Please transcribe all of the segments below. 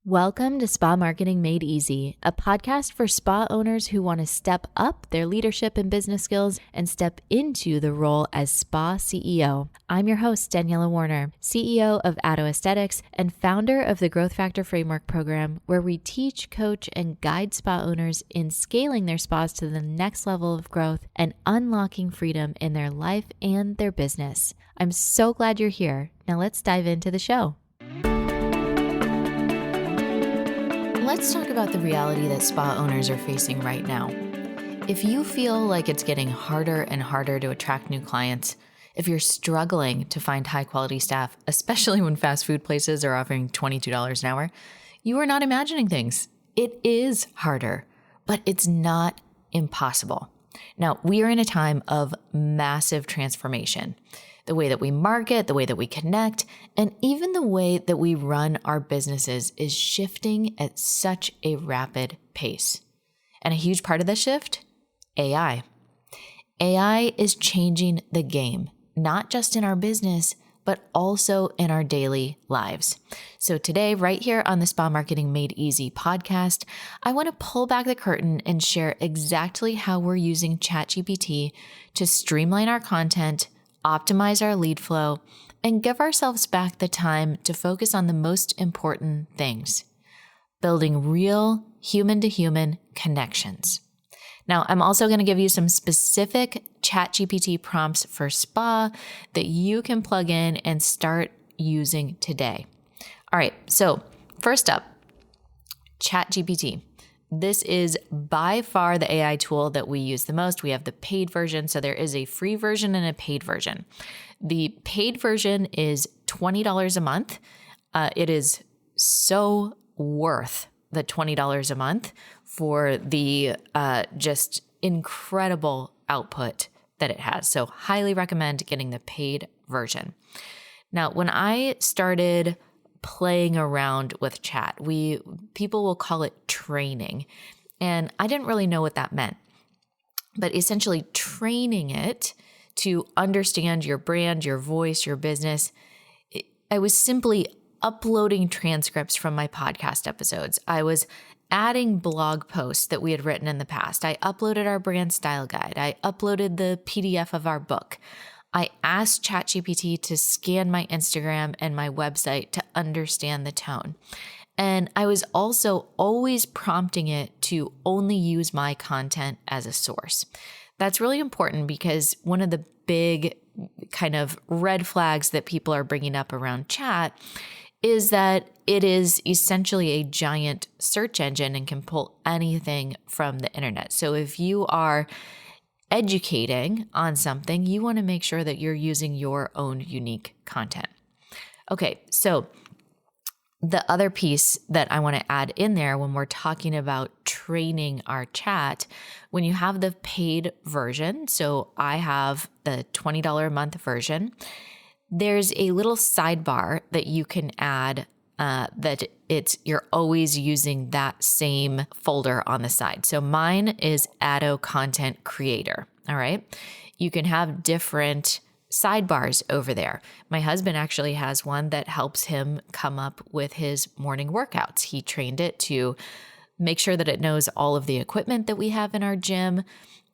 Welcome to Spa Marketing Made Easy, a podcast for spa owners who want to step up their leadership and business skills and step into the role as spa CEO. I'm your host, Daniela Woerner, CEO of Addo Aesthetics and founder of the Growth Factor Framework program, where we teach, coach, and guide spa owners in scaling their spas to the next level of growth and unlocking freedom in their life and their business. I'm so glad you're here. Now let's dive into the show. Let's talk about the reality that spa owners are facing right now. If you feel like it's getting harder and harder to attract new clients, if you're struggling to find high quality staff, especially when fast food places are offering $22 an hour, you are not imagining things. It is harder, but it's not impossible. Now, we are in a time of massive transformation. The way that we market, the way that we connect, and even the way that we run our businesses is shifting at such a rapid pace. And a huge part of the shift, AI. AI is changing the game, not just in our business, but also in our daily lives. So today, right here on the Spa Marketing Made Easy podcast, I want to pull back the curtain and share exactly how we're using ChatGPT to streamline our content, optimize our lead flow, and give ourselves back the time to focus on the most important things, building real human-to-human connections. Now, I'm also going to give you some specific ChatGPT prompts for spa that you can plug in and start using today. All right, so first up, ChatGPT. This is by far the AI tool that we use the most. We have the paid version. So there is a free version and a paid version. The paid version is $20 a month. It is so worth the $20 a month for the just incredible output that it has. So highly recommend getting the paid version. Now, when I started playing around with chat, people will call it training. And I didn't really know what that meant, but essentially training it to understand your brand, your voice, your business. I was simply uploading transcripts from my podcast episodes. I was adding blog posts that we had written in the past. I uploaded our brand style guide. I uploaded the PDF of our book. I asked ChatGPT to scan my Instagram and my website to understand the tone. And I was also always prompting it to only use my content as a source. That's really important because one of the big kind of red flags that people are bringing up around chat is that it is essentially a giant search engine and can pull anything from the internet. So if you are educating on something, you want to make sure that you're using your own unique content. Okay, so the other piece that I want to add in there when we're talking about training our chat, when you have the paid version, so I have the $20 a month version, there's a little sidebar that you can add you're always using that same folder on the side. So mine is Addo Content Creator. All right. You can have different sidebars over there. My husband actually has one that helps him come up with his morning workouts. He trained it to make sure that it knows all of the equipment that we have in our gym.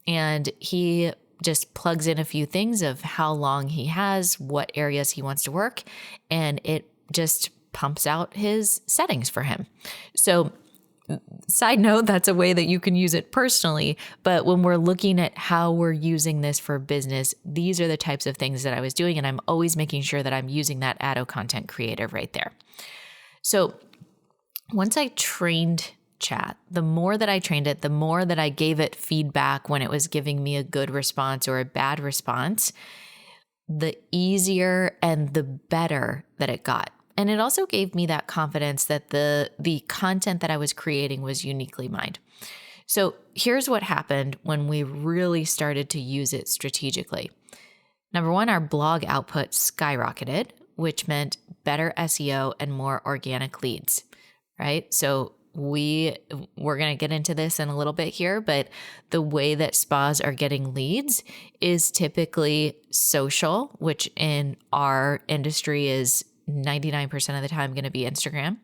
And he just plugs in a few things of how long he has, what areas he wants to work, and it just pumps out his settings for him. So side note, that's a way that you can use it personally. But when we're looking at how we're using this for business, these are the types of things that I was doing. And I'm always making sure that I'm using that Addo Content Creator right there. So once I trained chat, the more that I trained it, the more that I gave it feedback when it was giving me a good response or a bad response, the easier and the better that it got. And it also gave me that confidence that the content that I was creating was uniquely mine. So here's what happened when we really started to use it strategically. Number one, our blog output skyrocketed, which meant better SEO and more organic leads, right? So we're going to get into this in a little bit here, but the way that spas are getting leads is typically social, which in our industry is 99% of the time going to be Instagram.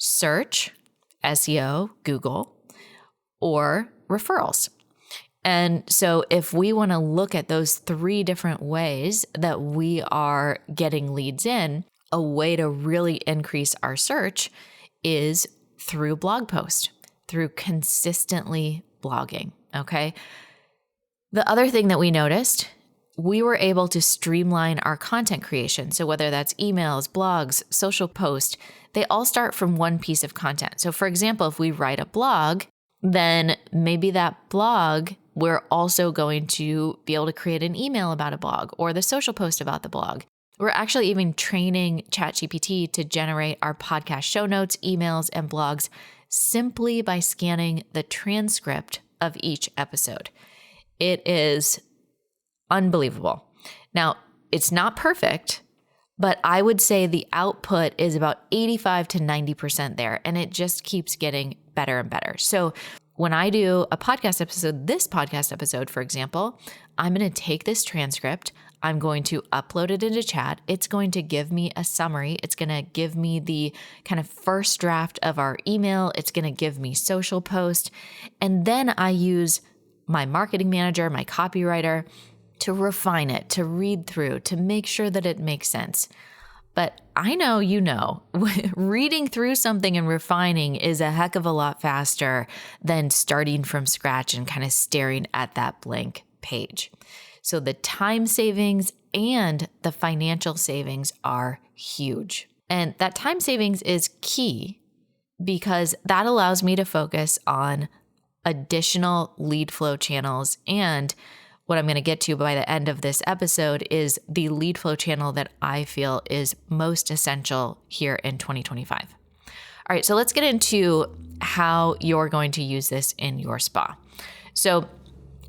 search, SEO, Google, or referrals. And so if we want to look at those 3 different ways that we are getting leads in, a way to really increase our search is through blog post, through consistently blogging, okay? The other thing that we noticed, we were able to streamline our content creation. So whether that's emails, blogs, social posts, they all start from one piece of content. So for example, if we write a blog, then maybe that blog, we're also going to be able to create an email about a blog or the social post about the blog. We're actually even training ChatGPT to generate our podcast show notes, emails, and blogs simply by scanning the transcript of each episode. It is unbelievable. Now, it's not perfect, but I would say the output is about 85 to 90% there, and it just keeps getting better and better. So when I do a podcast episode, this podcast episode, for example, I'm going to take this transcript, I'm going to upload it into chat. It's going to give me a summary. It's going to give me the kind of first draft of our email. It's going to give me social post. And then I use my marketing manager, my copywriter, to refine it, to read through, to make sure that it makes sense. But I know, reading through something and refining is a heck of a lot faster than starting from scratch and kind of staring at that blank page. So the time savings and the financial savings are huge. And that time savings is key because that allows me to focus on additional lead flow channels. And what I'm going to get to by the end of this episode is the lead flow channel that I feel is most essential here in 2025. All right, so let's get into how you're going to use this in your spa. So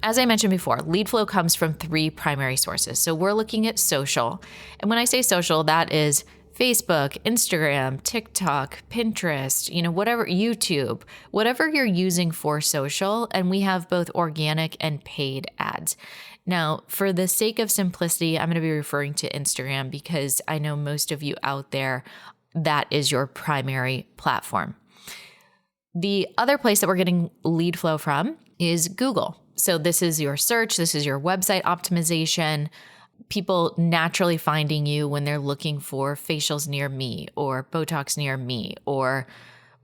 as I mentioned before, lead flow comes from 3 primary sources. So we're looking at social. And when I say social, that is Facebook, Instagram, TikTok, Pinterest, whatever, YouTube, whatever you're using for social. And we have both organic and paid ads. Now, for the sake of simplicity, I'm going to be referring to Instagram because I know most of you out there, that is your primary platform. The other place that we're getting lead flow from is Google. So this is your search, this is your website optimization, people naturally finding you when they're looking for facials near me or Botox near me or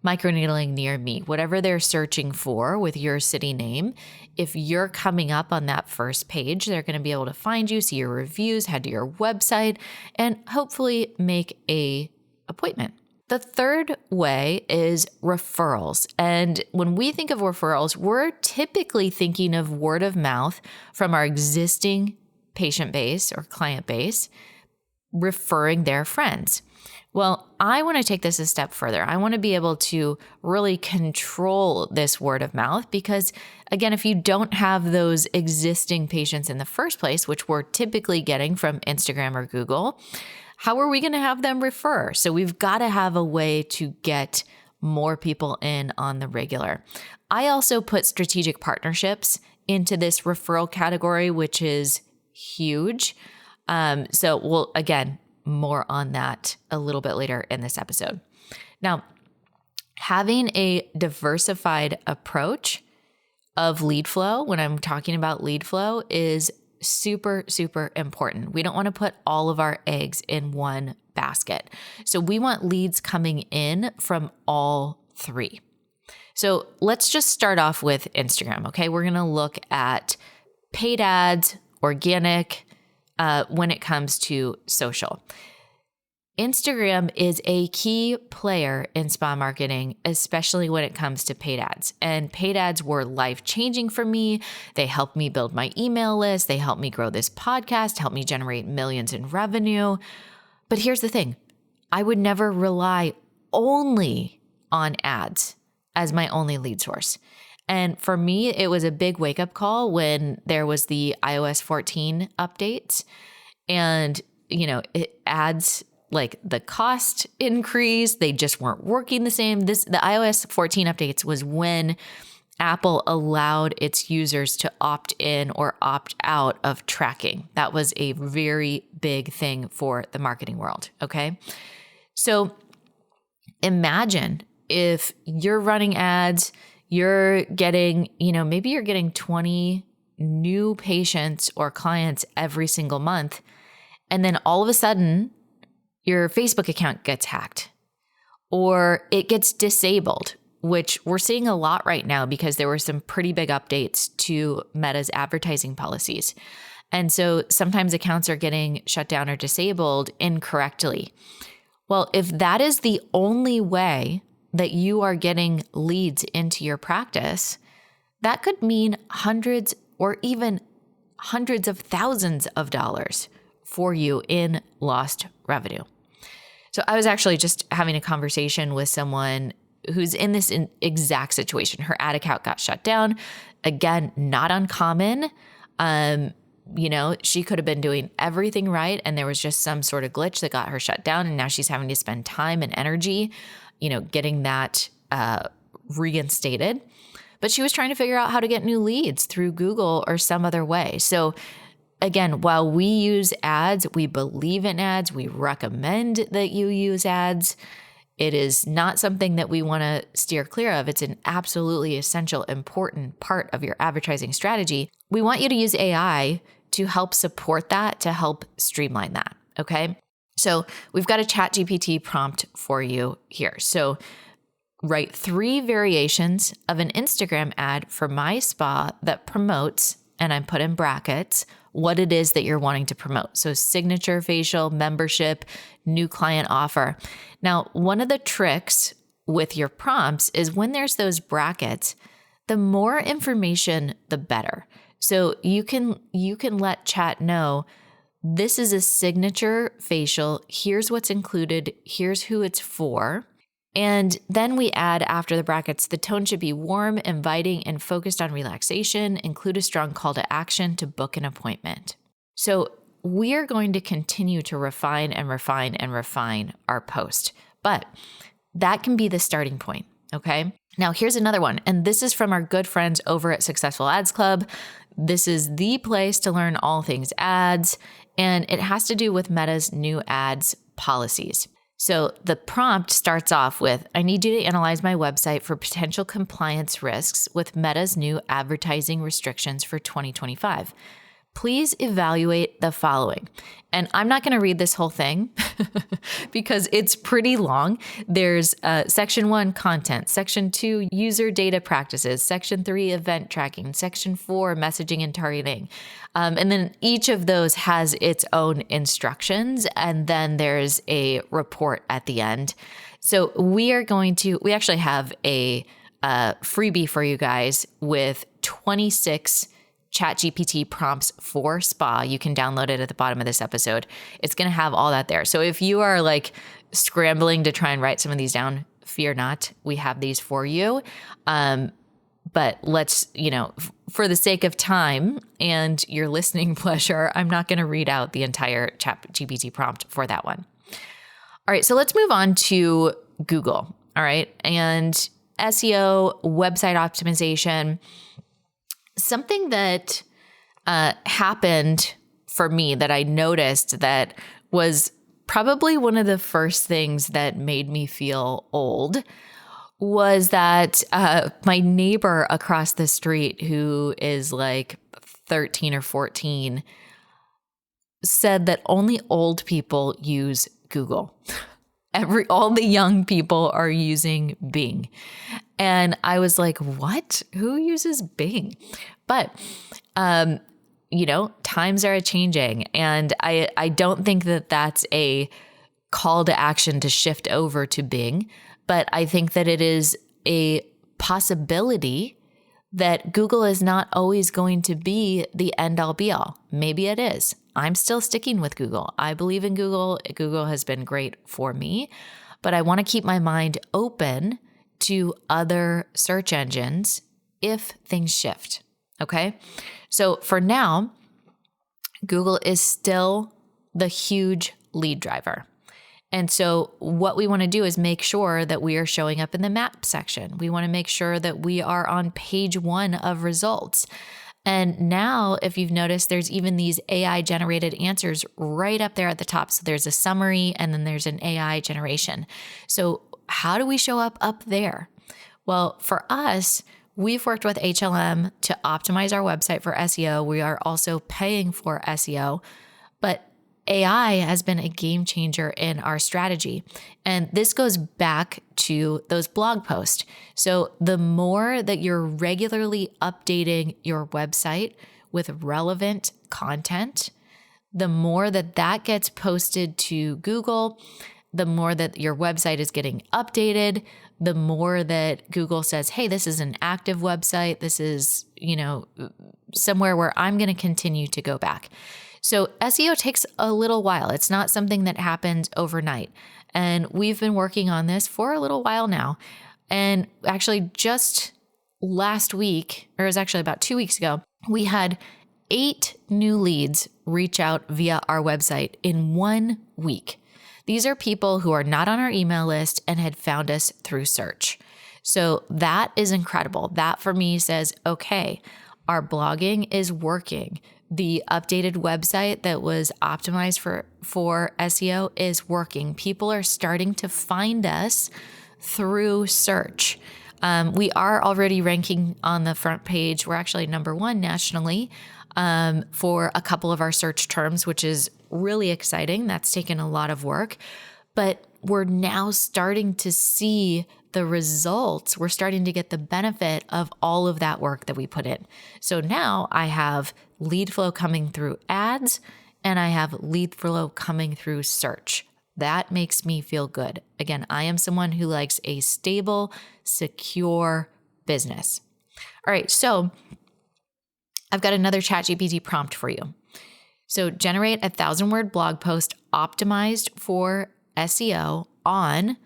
microneedling near me, whatever they're searching for with your city name. If you're coming up on that first page, they're going to be able to find you, see your reviews, head to your website, and hopefully make an appointment. The third way is referrals. And when we think of referrals, we're typically thinking of word of mouth from our existing patient base or client base, referring their friends. Well, I want to take this a step further. I want to be able to really control this word of mouth because, again, if you don't have those existing patients in the first place, which we're typically getting from Instagram or Google, how are we going to have them refer? So we've got to have a way to get more people in on the regular. I also put strategic partnerships into this referral category, which is huge. So we'll, again, more on that a little bit later in this episode. Now, having a diversified approach of lead flow, when I'm talking about lead flow, is super, super important. We don't want to put all of our eggs in one basket. So we want leads coming in from all 3. So let's just start off with Instagram. Okay. We're going to look at paid ads, organic, when it comes to social. Instagram is a key player in spa marketing, especially when it comes to paid ads. And paid ads were life-changing for me. They helped me build my email list. They helped me grow this podcast, helped me generate millions in revenue. But here's the thing. I would never rely only on ads as my only lead source. And for me, it was a big wake-up call when there was the iOS 14 updates. And, ads, like the cost increased. They just weren't working the same. The iOS 14 updates was when Apple allowed its users to opt in or opt out of tracking. That was a very big thing for the marketing world. Okay. So imagine if you're running ads, you're getting, maybe you're getting 20 new patients or clients every single month. And then all of a sudden, your Facebook account gets hacked or it gets disabled, which we're seeing a lot right now because there were some pretty big updates to Meta's advertising policies. And so sometimes accounts are getting shut down or disabled incorrectly. Well, if that is the only way that you are getting leads into your practice, that could mean hundreds or even hundreds of thousands of dollars for you in lost revenue. So I was actually just having a conversation with someone who's in this exact situation. Her ad account got shut down. Again, not uncommon. She could have been doing everything right, and there was just some sort of glitch that got her shut down, and now she's having to spend time and energy, getting that reinstated. But she was trying to figure out how to get new leads through Google or some other way. So again, while we use ads, we believe in ads, we recommend that you use ads. It is not something that we want to steer clear of. It's an absolutely essential, important part of your advertising strategy. We want you to use AI to help support that, to help streamline that, okay? So we've got a ChatGPT prompt for you here. So write 3 variations of an Instagram ad for my spa that promotes, and I'm put in brackets, what it is that you're wanting to promote. So signature facial, membership, new client offer. Now, one of the tricks with your prompts is when there's those brackets, the more information, the better. So you can let chat know, this is a signature facial. Here's what's included. Here's who it's for. And then we add after the brackets, the tone should be warm, inviting, and focused on relaxation. Include a strong call to action to book an appointment. So we are going to continue to refine and refine and refine our post, but that can be the starting point. Okay. Now here's another one. And this is from our good friends over at Successful Ads Club. This is the place to learn all things ads, and it has to do with Meta's new ads policies. So the prompt starts off with, I need you to analyze my website for potential compliance risks with Meta's new advertising restrictions for 2025. Please evaluate the following. And I'm not going to read this whole thing because it's pretty long. There's section 1, content, section 2, user data practices, section 3, event tracking, section 4, messaging and targeting. And then each of those has its own instructions. And then there's a report at the end. So we actually have a freebie for you guys with 26 ChatGPT prompts for spa. You can download it at the bottom of this episode. It's going to have all that there. So if you are like scrambling to try and write some of these down, fear not, we have these for you. But let's, for the sake of time and your listening pleasure, I'm not going to read out the entire ChatGPT prompt for that one. All right. So let's move on to Google. All right. And SEO, website optimization. Something that happened for me that I noticed that was probably one of the first things that made me feel old was that my neighbor across the street, who is like 13 or 14, said that only old people use Google. All the young people are using Bing. And I was like, what? Who uses Bing? But, times are changing. And I don't think that that's a call to action to shift over to Bing. But I think that it is a possibility that Google is not always going to be the end all be all. Maybe it is. I'm still sticking with Google. I believe in Google. Google has been great for me, but I want to keep my mind open to other search engines if things shift. Okay. So for now, Google is still the huge lead driver. And so what we want to do is make sure that we are showing up in the map section. We want to make sure that we are on page 1 of results. And now, if you've noticed, there's even these AI generated answers right up there at the top. So there's a summary and then there's an AI generation. So how do we show up there? Well, for us, we've worked with HLM to optimize our website for SEO. We are also paying for SEO, but AI has been a game changer in our strategy. And this goes back to those blog posts. So the more that you're regularly updating your website with relevant content, the more that that gets posted to Google, the more that your website is getting updated, the more that Google says, hey, this is an active website. This is, somewhere where I'm going to continue to go back. So SEO takes a little while. It's not something that happens overnight. And we've been working on this for a little while now. And actually just last week, or it was actually about 2 weeks ago, we had 8 new leads reach out via our website in 1 week. These are people who are not on our email list and had found us through search. So that is incredible. That for me says, okay, our blogging is working. The updated website that was optimized for SEO is working. People are starting to find us through search. We are already ranking on the front page. We're actually number 1 nationally for a couple of our search terms, which is really exciting. That's taken a lot of work, but we're now starting to see the results. We're starting to get the benefit of all of that work that we put in. So now I have lead flow coming through ads and I have lead flow coming through search. That makes me feel good. Again, I am someone who likes a stable, secure business. All right, so I've got another ChatGPT prompt for you. So generate a 1,000-word blog post optimized for SEO on,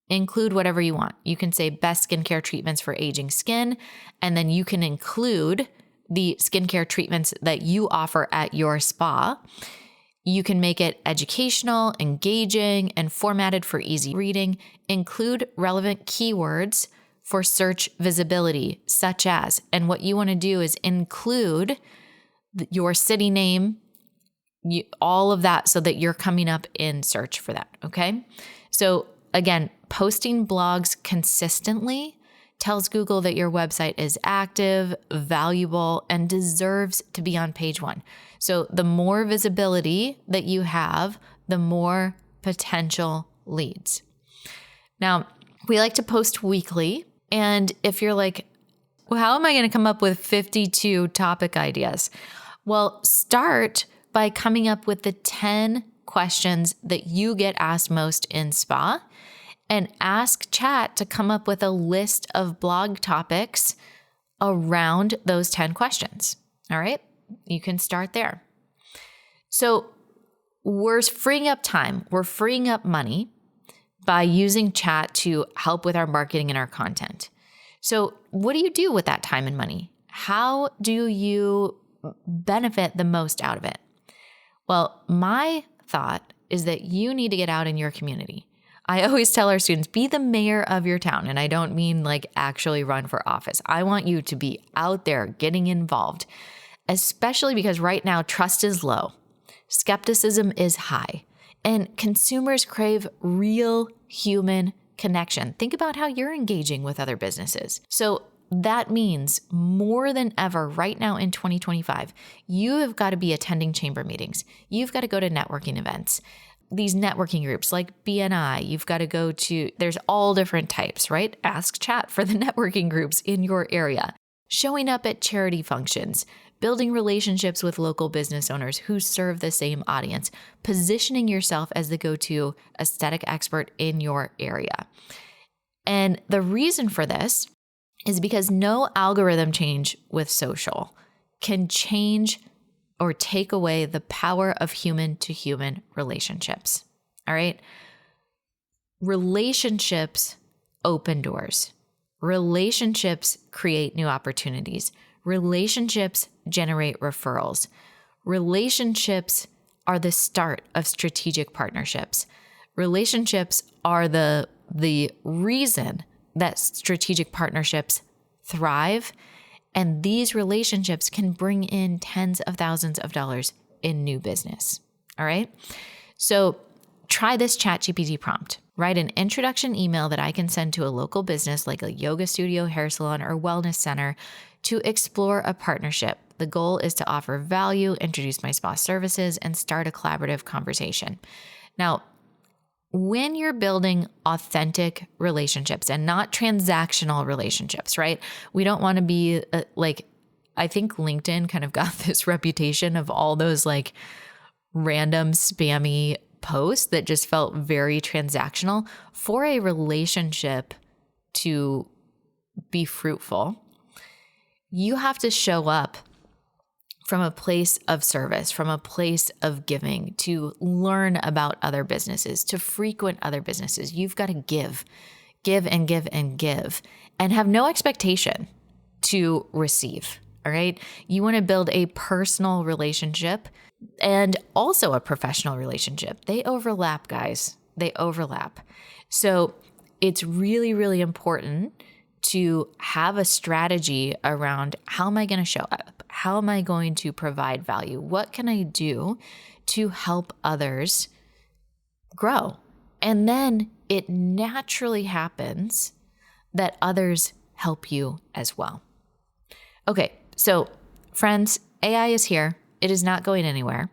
include whatever you want. You can say best skincare treatments for aging skin, and then you can include the skincare treatments that you offer at your spa. You can make it educational, engaging, and formatted for easy reading. Include relevant keywords for search visibility, such as, and what you want to do is include your city name, all of that so that you're coming up in search for that, okay? So again, posting blogs consistently tells Google that your website is active, valuable, and deserves to be on page 1. So the more visibility that you have, the more potential leads. Now, we like to post weekly. And if you're like, well, how am I going to come up with 52 topic ideas? Well, start by coming up with the 10 questions that you get asked most in spa and ask Chat to come up with a list of blog topics around those 10 questions. All right, you can start there. So we're freeing up time. We're freeing up money by using Chat to help with our marketing and our content. So what do you do with that time and money? How do you benefit the most out of it? Well, my thought is that you need to get out in your community. I always tell our students, be the mayor of your town. And I don't mean like actually run for office. I want you to be out there getting involved, especially because right now trust is low. Skepticism is high. And consumers crave real human connection. Think about how you're engaging with other businesses. So that means more than ever right now in 2025, you have got to be attending chamber meetings. You've got to go to networking events. These networking groups like BNI, you've got to go to, there's all different types, right? Ask Chat for the networking groups in your area. Showing up at charity functions, building relationships with local business owners who serve the same audience, positioning yourself as the go-to aesthetic expert in your area. And the reason for this is because no algorithm change with social can change or take away the power of human-to-human relationships. All right? Relationships open doors. Relationships create new opportunities. Relationships generate referrals. Relationships are the start of strategic partnerships. Relationships are the reason that strategic partnerships thrive. And these relationships can bring in tens of thousands of dollars in new business. All right. So try this ChatGPT prompt. Write an introduction email that I can send to a local business like a yoga studio, hair salon, or wellness center to explore a partnership. The goal is to offer value, introduce my spa services, and start a collaborative conversation. Now, when you're building authentic relationships and not transactional relationships, right? We don't want to be I think LinkedIn kind of got this reputation of all those like random spammy posts that just felt very transactional. For a relationship to be fruitful, you have to show up from a place of service, from a place of giving, to learn about other businesses, to frequent other businesses. You've got to give and give and give, and have no expectation to receive. All right. You want to build a personal relationship and also a professional relationship. They overlap, guys. They overlap. So it's really, really important to have a strategy around how am I going to show up? How am I going to provide value? What can I do to help others grow? And then it naturally happens that others help you as well. Okay, so friends, AI is here. It is not going anywhere.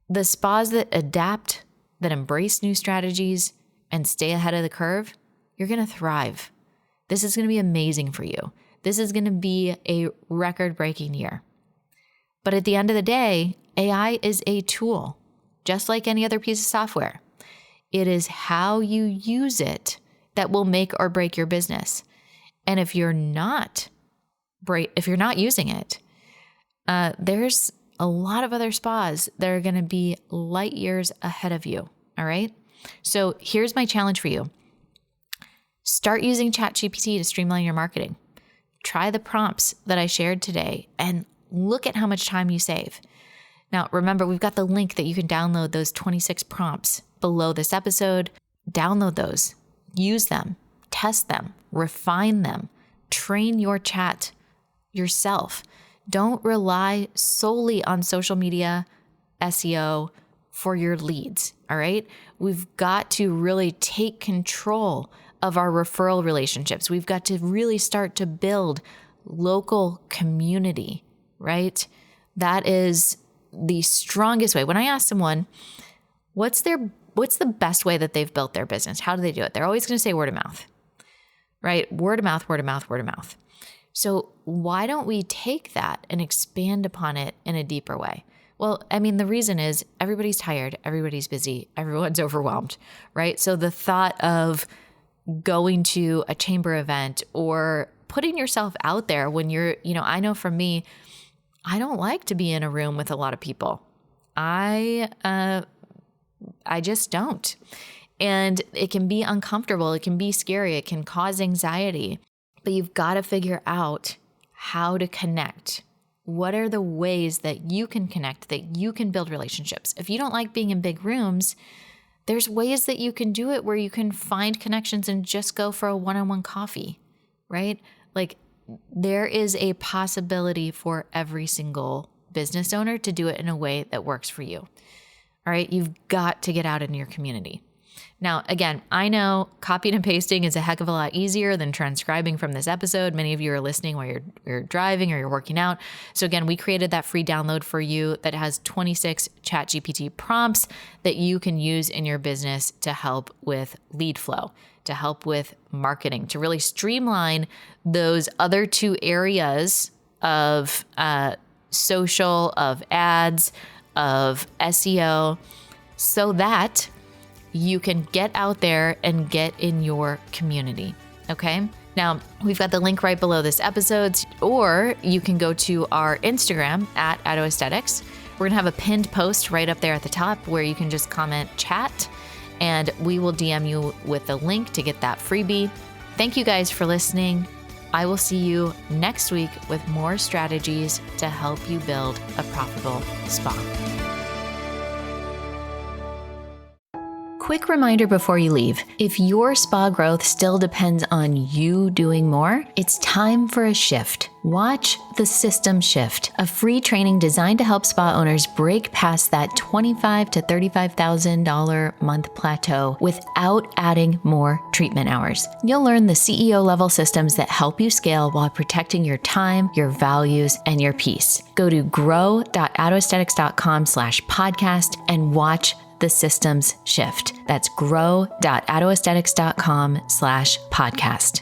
The spas that adapt, that embrace new strategies and stay ahead of the curve, you're going to thrive. This is going to be amazing for you. This is going to be a record-breaking year. But at the end of the day, AI is a tool, just like any other piece of software. It is how you use it that will make or break your business. And if you're not using it, there's a lot of other spas that are going to be light years ahead of you. All right. So here's my challenge for you. Start using ChatGPT to streamline your marketing. Try the prompts that I shared today and look at how much time you save. Now, remember, we've got the link that you can download those 26 prompts below this episode. Download those, use them, test them, refine them, train your chat yourself. Don't rely solely on social media SEO for your leads. All right. We've got to really take control of our referral relationships. We've got to really start to build local community, right? That is the strongest way. When I ask someone, what's the best way that they've built their business? How do they do it? They're always going to say word of mouth, right? Word of mouth, word of mouth, word of mouth. So why don't we take that and expand upon it in a deeper way? Well, I mean, the reason is everybody's tired, everybody's busy, everyone's overwhelmed, right? So the thought of going to a chamber event or putting yourself out there when I know for me, I don't like to be in a room with a lot of people. I just don't. And it can be uncomfortable. It can be scary. It can cause anxiety. But you've got to figure out how to connect. What are the ways that you can connect, that you can build relationships? If you don't like being in big rooms, there's ways that you can do it where you can find connections and just go for a one-on-one coffee, right? Like there is a possibility for every single business owner to do it in a way that works for you. All right. You've got to get out in your community. Now, again, I know copying and pasting is a heck of a lot easier than transcribing from this episode. Many of you are listening while you're driving or you're working out. So again, we created that free download for you that has 26 ChatGPT prompts that you can use in your business to help with lead flow, to help with marketing, to really streamline those other two areas of social, of ads, of SEO, so that you can get out there and get in your community. Okay. Now we've got the link right below this episode, or you can go to our Instagram at Addo Aesthetics. We're going to have a pinned post right up there at the top where you can just comment chat and we will DM you with the link to get that freebie. Thank you guys for listening. I will see you next week with more strategies to help you build a profitable spa. Quick reminder before you leave, if your spa growth still depends on you doing more, it's time for a shift. Watch The System Shift, a free training designed to help spa owners break past that $25,000 to $35,000 month plateau without adding more treatment hours. You'll learn the CEO level systems that help you scale while protecting your time, your values, and your peace. Go to grow.addoaesthetics.com/podcast and watch The Systems Shift. That's grow.addoaesthetics.com/podcast.